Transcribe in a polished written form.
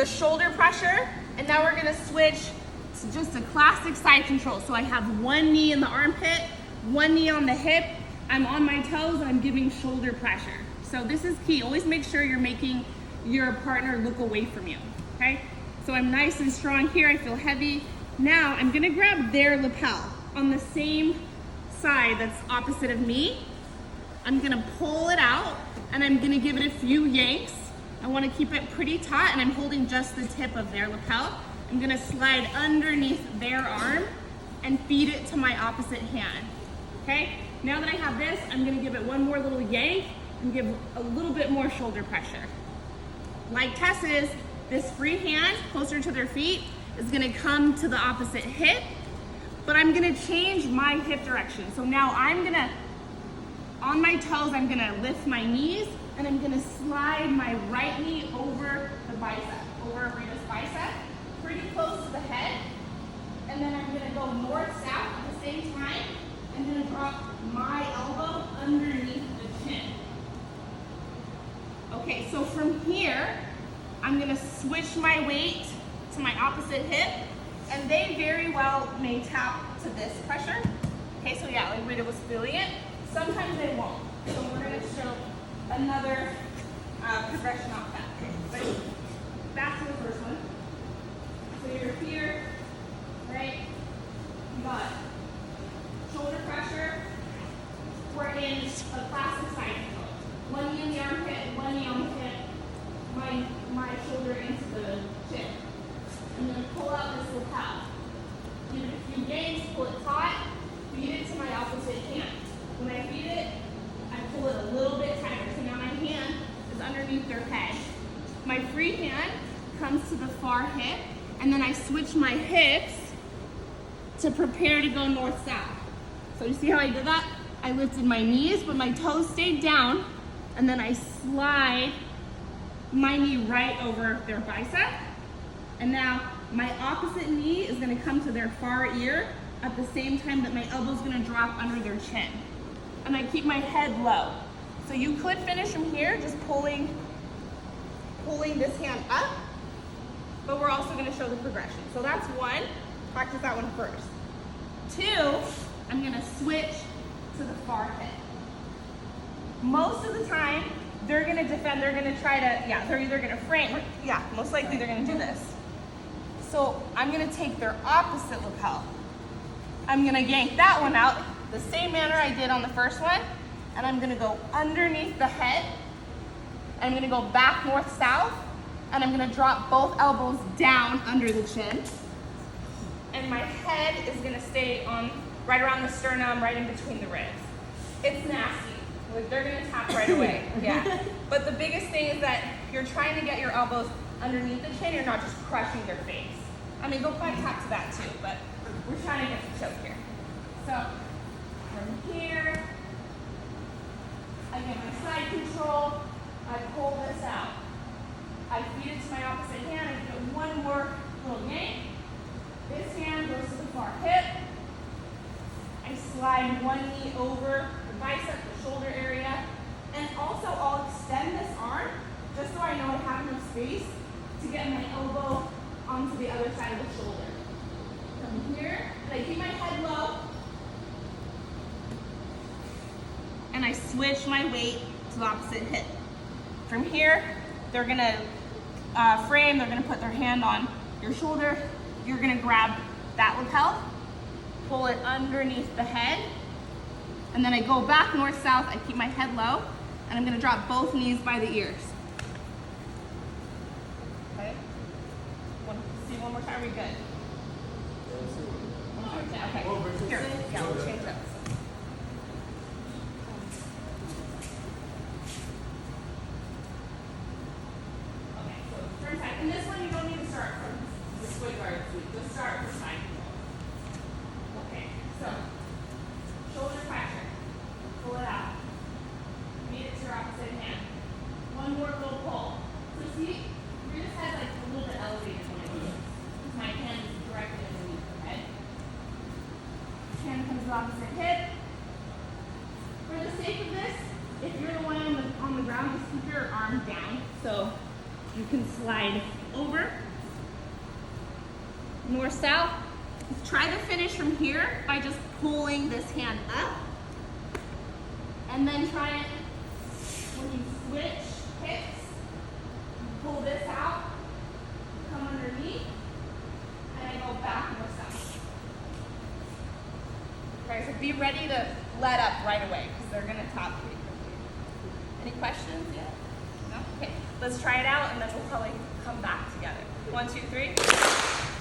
the shoulder pressure, and now we're gonna switch to just a classic side control. So I have one knee in the armpit, one knee on the hip, I'm on my toes, and I'm giving shoulder pressure. So this is key. Always make sure you're making your partner look away from you, okay? So I'm nice and strong here, I feel heavy. Now I'm gonna grab their lapel on the same side that's opposite of me. I'm gonna pull it out, and I'm gonna give it a few yanks. I wanna keep it pretty taut, and I'm holding just the tip of their lapel. I'm gonna slide underneath their arm and feed it to my opposite hand, okay? Now that I have this, I'm gonna give it one more little yank and give a little bit more shoulder pressure. Like Tess's, this free hand closer to their feet is gonna come to the opposite hip, but I'm gonna change my hip direction. So now I'm gonna, on my toes, I'm gonna lift my knees, and I'm gonna slide my right knee over the bicep, over Rita's bicep, pretty close to the head. And then I'm gonna go north-south at the same time. I'm gonna drop my elbow underneath the chin. Okay, so from here, I'm gonna switch my weight to my opposite hip, and they very well may tap to this pressure. Okay, so yeah, like Rita was feeling it. Sometimes they won't. So we're gonna show another progression off that. But back to the first one. So you're here, right? You got shoulder pressure. We're in a classic side control. One knee in the armpit, one knee on the hip, my shoulder into the chin. I'm gonna pull out this lapel. Give it a few yanks, pull it taut, feed it to my opposite hand. When I feed it, I pull it a little bit tighter. So now my hand is underneath their head. My free hand comes to the far hip, and then I switch my hips to prepare to go north-south. So you see how I did that? I lifted my knees, but my toes stayed down, and then I slide my knee right over their bicep. And now my opposite knee is gonna come to their far ear at the same time that my elbow's gonna drop under their chin. And I keep my head low. So you could finish from here, just pulling this hand up, but we're also gonna show the progression. So that's one, practice that one first. Two, I'm gonna switch to the far hip. Most of the time, they're gonna defend, they're gonna try to, they're either gonna frame, most likely they're gonna do this. So I'm gonna take their opposite lapel. I'm gonna yank that one out the same manner I did on the first one, and I'm gonna go underneath the head. I'm gonna go back north-south, and I'm gonna drop both elbows down under the chin. And my head is gonna stay on right around the sternum, right in between the ribs. It's nasty. Like, they're gonna tap right away, But the biggest thing is that you're trying to get your elbows underneath the chin, you're not just crushing their face. I mean, go back tap to that too, but we're trying to get the choke here. So, from here, I get my side control, I pull this out. I feed it to my opposite hand, I give it one more little yank. This hand goes to the far hip. I slide one knee over the bicep, the shoulder area, and also I'll extend this arm just so I know I have enough space to get my elbow onto the other side of the shoulder. From here, and I keep my head low, and I switch my weight to the opposite hip. From here, they're gonna frame, they're gonna put their hand on your shoulder, you're gonna grab that lapel, pull it underneath the head, and then I go back north-south, I keep my head low, and I'm gonna drop both knees by the ears. Okay? See one more time, are we good? Okay, here, we'll change that. Okay, so turn side, and this one you don't need to start from the squid guard sweep, just start with side control. Okay, so shoulder pressure, pull it out, feed it to your opposite hand. One more little pull. So see, your head like a little bit elevated when I do this. My hand is directly underneath the head. Hand comes to the opposite hip. For the sake of this, if you're the one on the ground, just keep your arm down. So You can slide over, north, south. Try to finish from here by just pulling this hand up. And then try it when you switch hips. Pull this out, come underneath, and I go back north, south. Okay, so be ready to let up right away because they're gonna top pretty quickly. Any questions yet? No? Okay, let's try it out and then we'll probably come back together. 1, 2, 3.